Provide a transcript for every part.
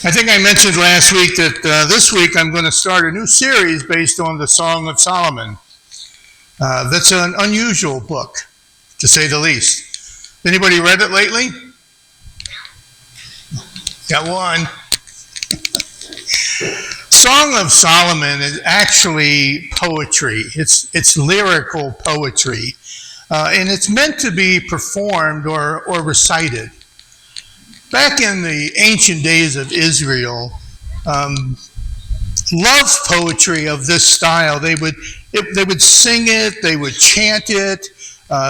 I think I mentioned last week that this week I'm going to start a new series based on the Song of Solomon. That's an unusual book, to say the least. Anybody read it lately? Got one. Song of Solomon is actually poetry. It's lyrical poetry. And it's meant to be performed or recited. Back in the ancient days of Israel, love poetry of this style. They would sing it, they would chant it,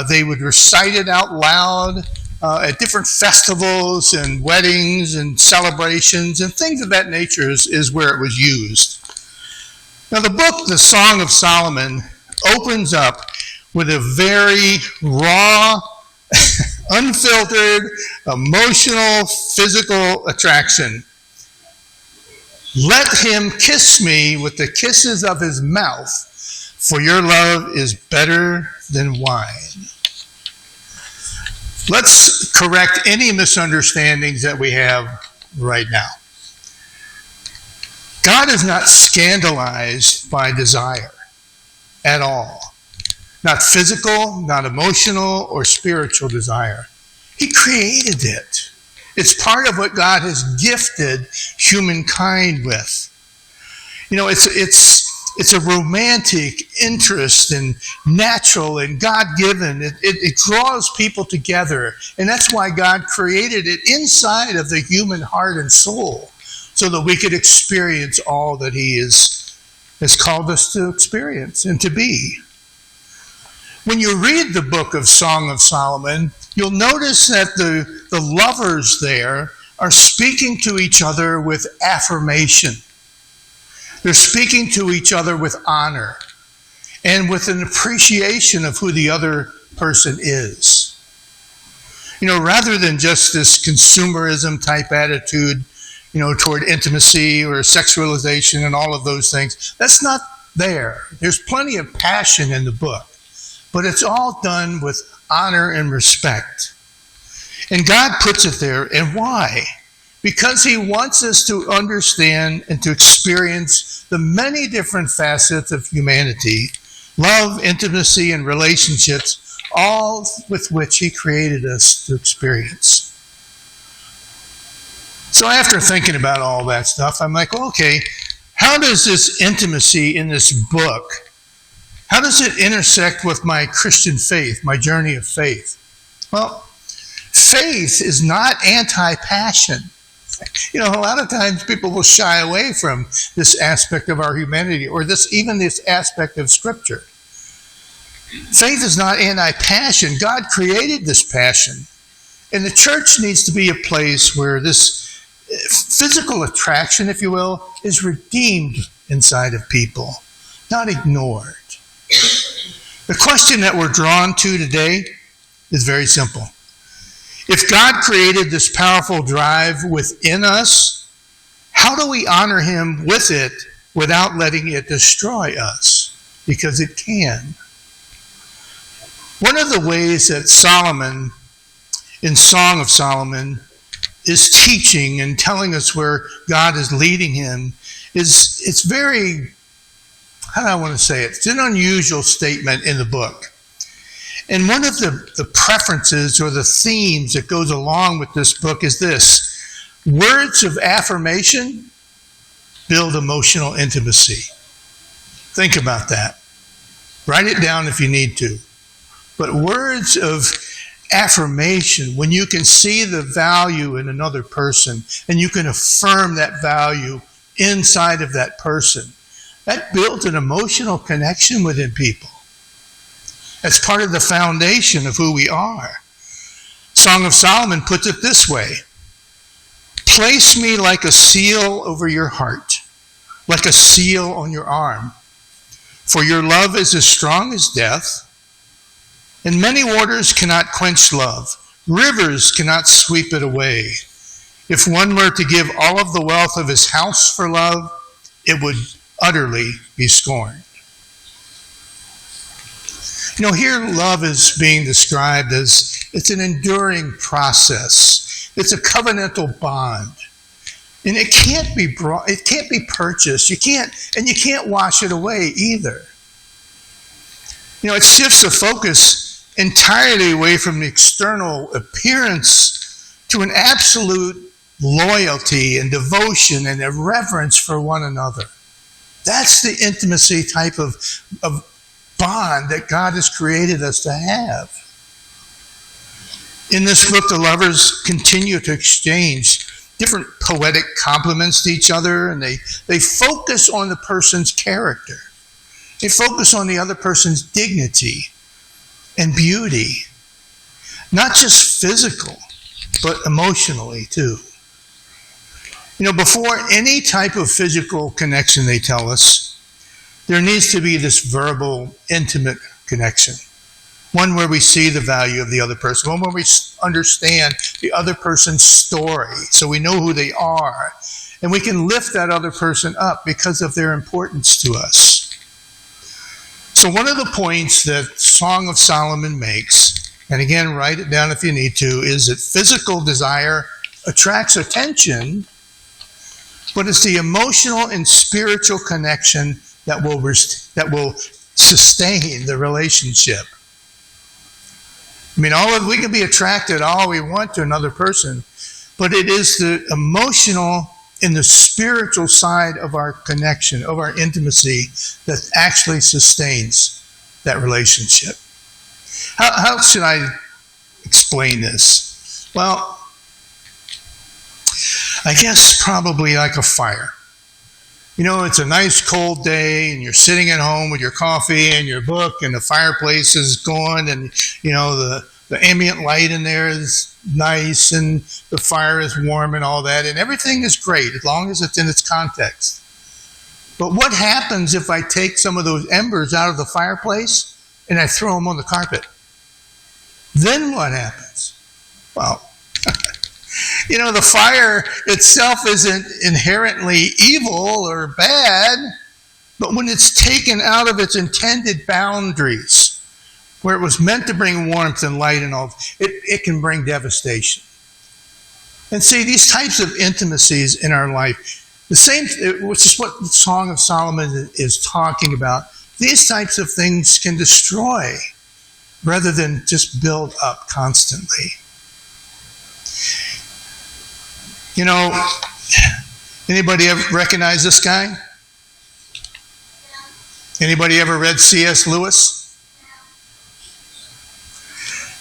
they would recite it out loud at different festivals and weddings and celebrations and things of that nature is where it was used. Now the book, The Song of Solomon, opens up with a very raw, unfiltered, emotional, physical attraction. Let him kiss me with the kisses of his mouth, for your love is better than wine. Let's correct any misunderstandings that we have right now. God is not scandalized by desire at all. Not physical, not emotional, or spiritual desire. He created it. It's part of what God has gifted humankind with. You know, it's a romantic interest and natural and God-given. It draws people together. And that's why God created it inside of the human heart and soul, so that we could experience all that He has called us to experience and to be. When you read the book of Song of Solomon, you'll notice that the lovers there are speaking to each other with affirmation. They're speaking to each other with honor and with an appreciation of who the other person is. You know, rather than just this consumerism type attitude, you know, toward intimacy or sexualization and all of those things, that's not there. There's plenty of passion in the book. But it's all done with honor and respect. And God puts it there. And why? Because He wants us to understand and to experience the many different facets of humanity, love, intimacy, and relationships, all with which He created us to experience. So after thinking about all that stuff, I'm like, okay, how does this intimacy in this book, how does it intersect with my Christian faith, my journey of faith? Well, faith is not anti-passion. You know, a lot of times people will shy away from this aspect of our humanity or even this aspect of Scripture. Faith is not anti-passion. God created this passion. And the church needs to be a place where this physical attraction, if you will, is redeemed inside of people, not ignored. The question that we're drawn to today is very simple. If God created this powerful drive within us, how do we honor Him with it without letting it destroy us? Because it can. One of the ways that Solomon, in Song of Solomon, is teaching and telling us where God is leading him is it's very, how do I want to say it? It's an unusual statement in the book. And one of the preferences or the themes that goes along with this book is this: words of affirmation build emotional intimacy. Think about that. Write it down if you need to. But words of affirmation, when you can see the value in another person and you can affirm that value inside of that person, that builds an emotional connection within people. That's part of the foundation of who we are. Song of Solomon puts it this way: place me like a seal over your heart, like a seal on your arm. For your love is as strong as death, and many waters cannot quench love. Rivers cannot sweep it away. If one were to give all of the wealth of his house for love, it would utterly be scorned. You know, here love is being described as it's an enduring process. It's a covenantal bond. And it can't be brought, it can't be purchased. You can't wash it away either. It shifts the focus entirely away from the external appearance to an absolute loyalty and devotion and a reverence for one another. That's the intimacy type of bond that God has created us to have. In this book, the lovers continue to exchange different poetic compliments to each other, and they focus on the person's character. They focus on the other person's dignity and beauty, not just physical, but emotionally too. Before any type of physical connection, they tell us, there needs to be this verbal, intimate connection. One where we see the value of the other person, one where we understand the other person's story, so we know who they are, and we can lift that other person up because of their importance to us. So one of the points that Song of Solomon makes, and again, write it down if you need to, is that physical desire attracts attention, but it's the emotional and spiritual connection that will sustain the relationship. We can be attracted all we want to another person, but it is the emotional and the spiritual side of our connection, of our intimacy, that actually sustains that relationship. How should I explain this? Well, I guess probably like a fire. It's a nice cold day and you're sitting at home with your coffee and your book and the fireplace is going and, the ambient light in there is nice and the fire is warm and all that and everything is great as long as it's in its context. But what happens if I take some of those embers out of the fireplace and I throw them on the carpet? Then what happens? Well, the fire itself isn't inherently evil or bad, but when it's taken out of its intended boundaries, where it was meant to bring warmth and light and all, it can bring devastation. And see, these types of intimacies in our life, the same, which is what the Song of Solomon is talking about, these types of things can destroy rather than just build up constantly. Anybody ever recognize this guy? Anybody ever read C.S. Lewis?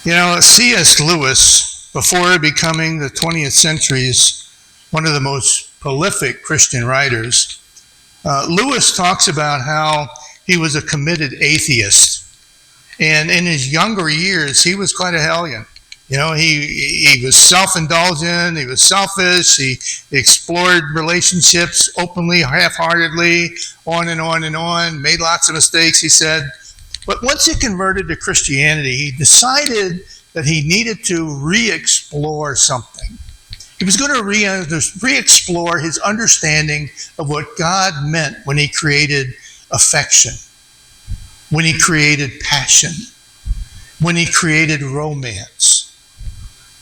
C.S. Lewis, before becoming the 20th century's one of the most prolific Christian writers, Lewis talks about how he was a committed atheist. And in his younger years, he was quite a hellion. He was self-indulgent, he was selfish, he explored relationships openly, half-heartedly, on and on and on, made lots of mistakes, he said. But once he converted to Christianity, he decided that he needed to re-explore something. He was going to re-explore his understanding of what God meant when he created affection, when he created passion, when he created romance.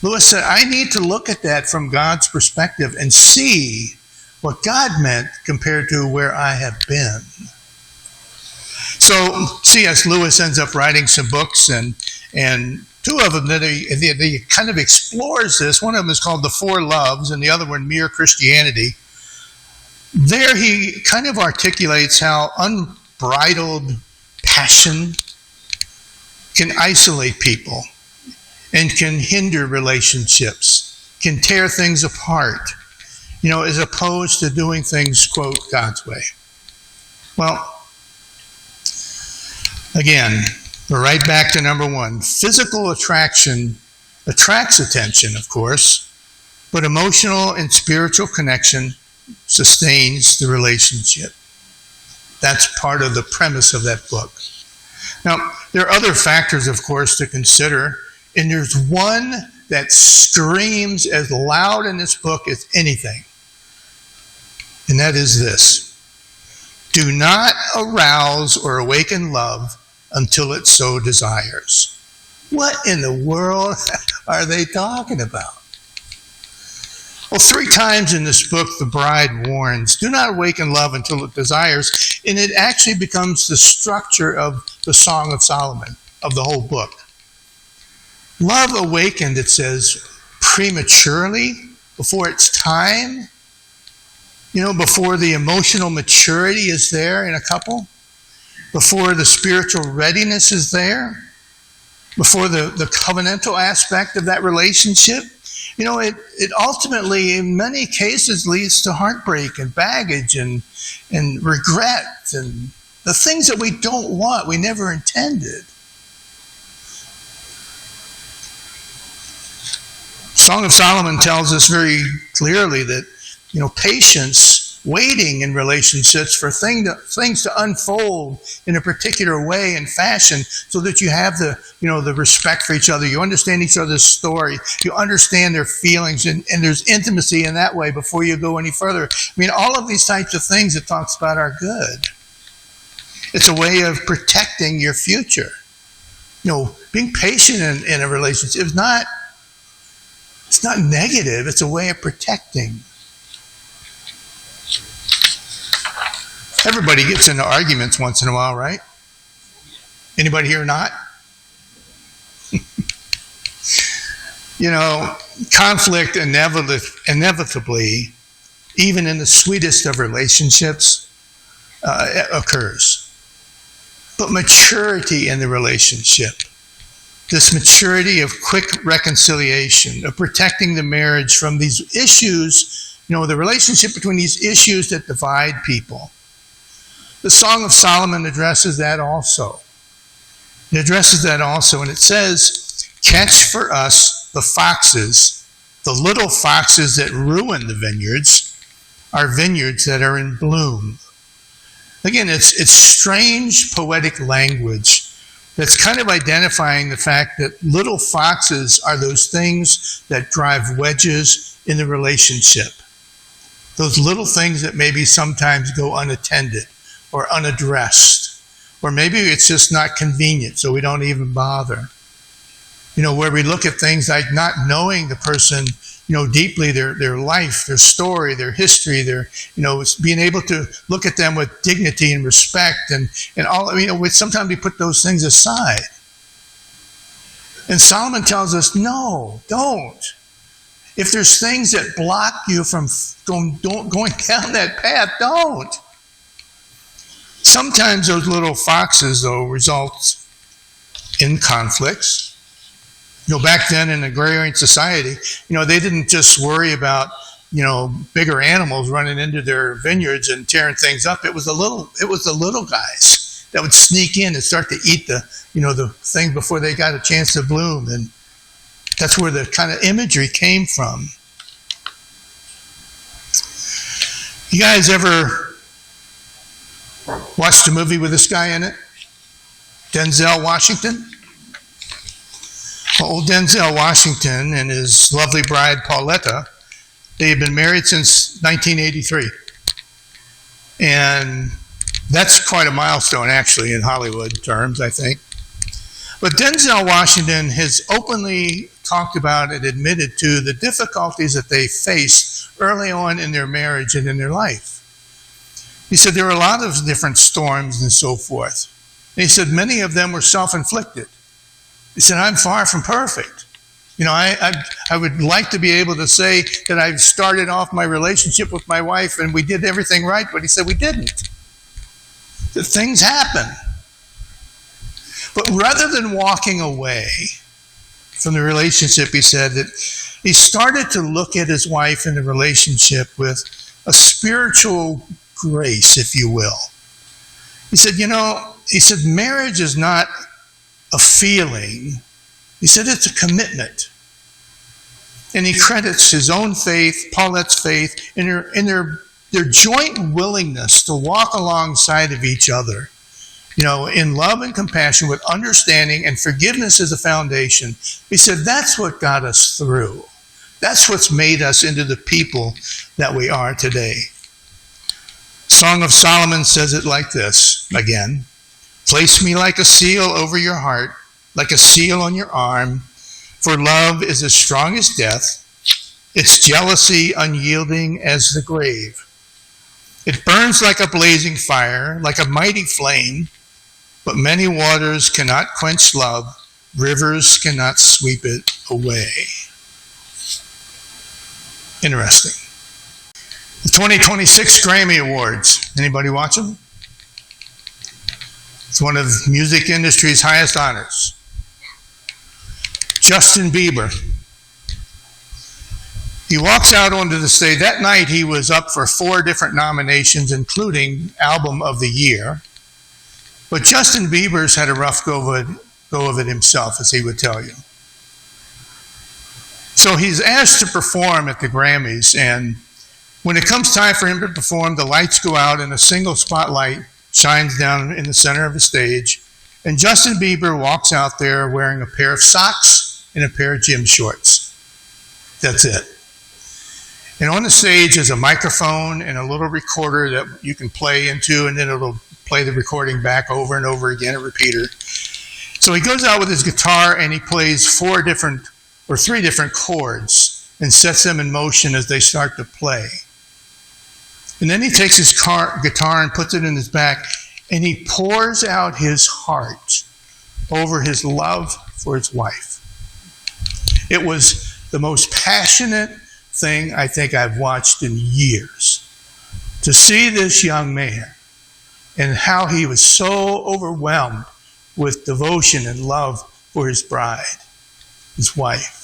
Lewis said, I need to look at that from God's perspective and see what God meant compared to where I have been. So C.S. Lewis ends up writing some books, and two of them that he kind of explores this. One of them is called The Four Loves, and the other one, Mere Christianity. There he kind of articulates how unbridled passion can isolate people and can hinder relationships, can tear things apart, as opposed to doing things, quote, God's way. Well, again, we're right back to number one. Physical attraction attracts attention, of course, but emotional and spiritual connection sustains the relationship. That's part of the premise of that book. Now, there are other factors, of course, to consider, and there's one that screams as loud in this book as anything, and that is this: do not arouse or awaken love until it so desires. What in the world are they talking about? Well, 3 times in this book, the bride warns, do not awaken love until it desires, and it actually becomes the structure of the Song of Solomon, of the whole book. Love awakened, it says, prematurely, before its time, before the emotional maturity is there in a couple, before the spiritual readiness is there, before the covenantal aspect of that relationship. It ultimately, in many cases, leads to heartbreak and baggage and regret and the things that we don't want, we never intended. Song of Solomon tells us very clearly that, patience, waiting in relationships for things to unfold in a particular way and fashion so that you have the respect for each other. You understand each other's story. You understand their feelings, and there's intimacy in that way before you go any further. All of these types of things it talks about are good. It's a way of protecting your future. Being patient in a relationship is not negative. It's a way of protecting. Everybody gets into arguments once in a while, right? Anybody here not? Conflict inevitably, even in the sweetest of relationships, occurs. But maturity in the relationship, this maturity of quick reconciliation, of protecting the marriage from these issues, the relationship between these issues that divide people. The Song of Solomon addresses that also. It addresses that also, and it says, catch for us the foxes, the little foxes that ruin the vineyards, our vineyards that are in bloom. Again, it's strange poetic language that's kind of identifying the fact that little foxes are those things that drive wedges in the relationship. Those little things that maybe sometimes go unattended or unaddressed. Or maybe it's just not convenient, so we don't even bother. Where we look at things like not knowing the person, deeply, their life, their story, their history, being able to look at them with dignity and respect and all, sometimes we put those things aside. And Solomon tells us, no, don't. If there's things that block you from going down that path, don't. Sometimes those little foxes, though, result in conflicts. Back then in agrarian society, they didn't just worry about, bigger animals running into their vineyards and tearing things up. It was the little guys that would sneak in and start to eat the thing before they got a chance to bloom. And that's where the kind of imagery came from. You guys ever watched a movie with this guy in it? Denzel Washington? Well, old Denzel Washington and his lovely bride, Pauletta, they had been married since 1983. And that's quite a milestone, actually, in Hollywood terms, I think. But Denzel Washington has openly talked about and admitted to the difficulties that they faced early on in their marriage and in their life. He said there were a lot of different storms and so forth. And he said many of them were self-inflicted. He said, I'm far from perfect. I would like to be able to say that I started off my relationship with my wife and we did everything right, but he said we didn't. That things happen. But rather than walking away from the relationship, he said that he started to look at his wife in the relationship with a spiritual grace, if you will. He said, marriage is not a feeling. He said it's a commitment. And he credits his own faith, Paulette's faith, in their joint willingness to walk alongside of each other, in love and compassion with understanding and forgiveness as a foundation. He said that's what got us through. That's what's made us into the people that we are today. Song of Solomon says it like this, again. Place me like a seal over your heart, like a seal on your arm, for love is as strong as death. its jealousy unyielding as the grave. It burns like a blazing fire, like a mighty flame, but many waters cannot quench love, rivers cannot sweep it away. Interesting. The 2026 Grammy Awards. Anybody watch them? It's one of the music industry's highest honors. Justin Bieber. He walks out onto the stage. That night he was up for 4 different nominations, including Album of the Year. But Justin Bieber's had a rough go of it himself, as he would tell you. So he's asked to perform at the Grammys, and when it comes time for him to perform, the lights go out and a single spotlight shines down in the center of the stage, and Justin Bieber walks out there wearing a pair of socks and a pair of gym shorts. That's it. And on the stage is a microphone and a little recorder that you can play into, and then it'll play the recording back over and over again, a repeater. So he goes out with his guitar and he plays 3 different chords and sets them in motion as they start to play. And then he takes his guitar and puts it in his back, and he pours out his heart over his love for his wife. It was the most passionate thing I think I've watched in years. To see this young man and how he was so overwhelmed with devotion and love for his bride, his wife.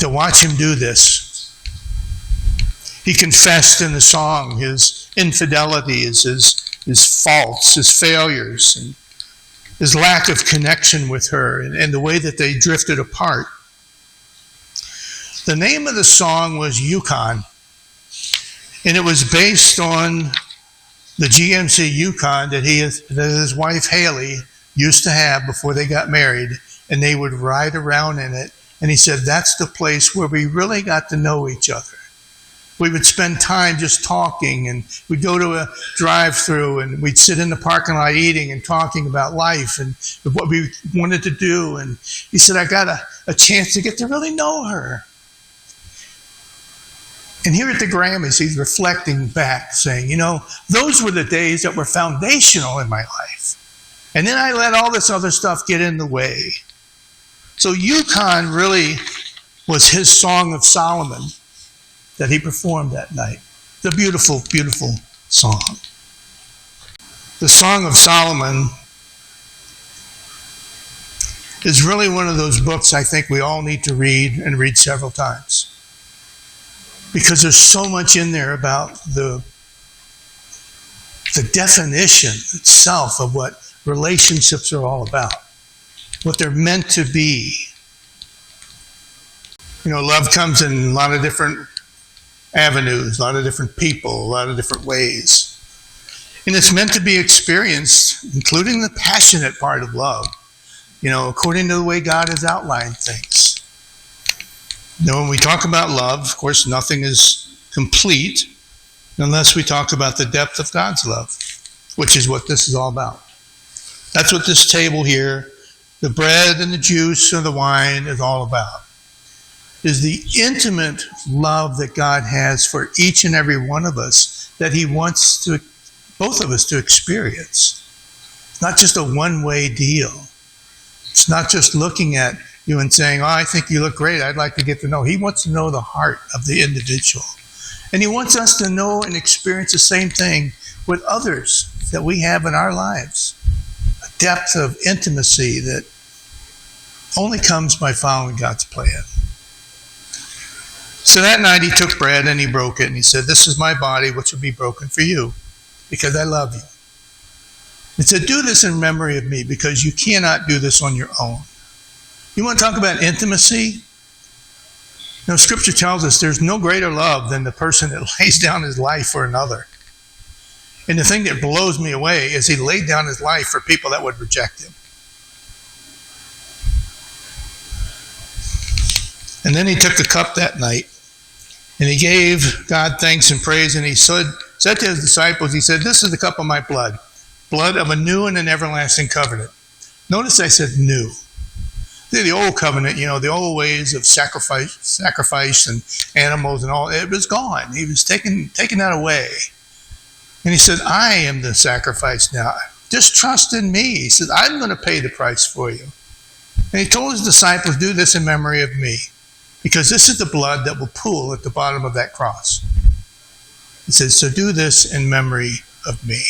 To watch him do this. He confessed in the song his infidelities, his faults, his failures, and his lack of connection with her, and the way that they drifted apart. The name of the song was Yukon, and it was based on the GMC Yukon that his wife Haley used to have before they got married, and they would ride around in it. And he said that's the place where we really got to know each other. We would spend time just talking, and we'd go to a drive-through, and we'd sit in the parking lot eating and talking about life and what we wanted to do. And he said, I got a chance to get to really know her. And here at the Grammys, he's reflecting back, saying, those were the days that were foundational in my life. And then I let all this other stuff get in the way. So Yukon really was his Song of Solomon that he performed that night. The beautiful, beautiful song. The Song of Solomon is really one of those books I think we all need to read, and read several times. Because there's so much in there about the definition itself of what relationships are all about, what they're meant to be. Love comes in a lot of different avenues, a lot of different people, a lot of different ways. And it's meant to be experienced, including the passionate part of love, according to the way God has outlined things. When we talk about love, of course, nothing is complete unless we talk about the depth of God's love, which is what this is all about. That's what this table here, the bread and the juice and the wine is all about. Is the intimate love that God has for each and every one of us that he wants both of us to experience. It's not just a one-way deal. It's not just looking at you and saying, I think you look great, I'd like to get to know. He wants to know the heart of the individual. And he wants us to know and experience the same thing with others that we have in our lives. A depth of intimacy that only comes by following God's plan. So that night he took bread and he broke it, and he said, this is my body which will be broken for you, because I love you. He said, do this in memory of me, because you cannot do this on your own. You want to talk about intimacy? Scripture tells us there's no greater love than the person that lays down his life for another. And the thing that blows me away is he laid down his life for people that would reject him. And then he took the cup that night, and he gave God thanks and praise, and he said to his disciples, he said, this is the cup of my blood of a new and an everlasting covenant. Notice I said new. The old covenant, the old ways of sacrifice and animals and all, it was gone. He was taking that away. And he said, I am the sacrifice now. Just trust in me. He said, I'm going to pay the price for you. And he told his disciples, do this in memory of me, because this is the blood that will pool at the bottom of that cross. He said, so do this in memory of me.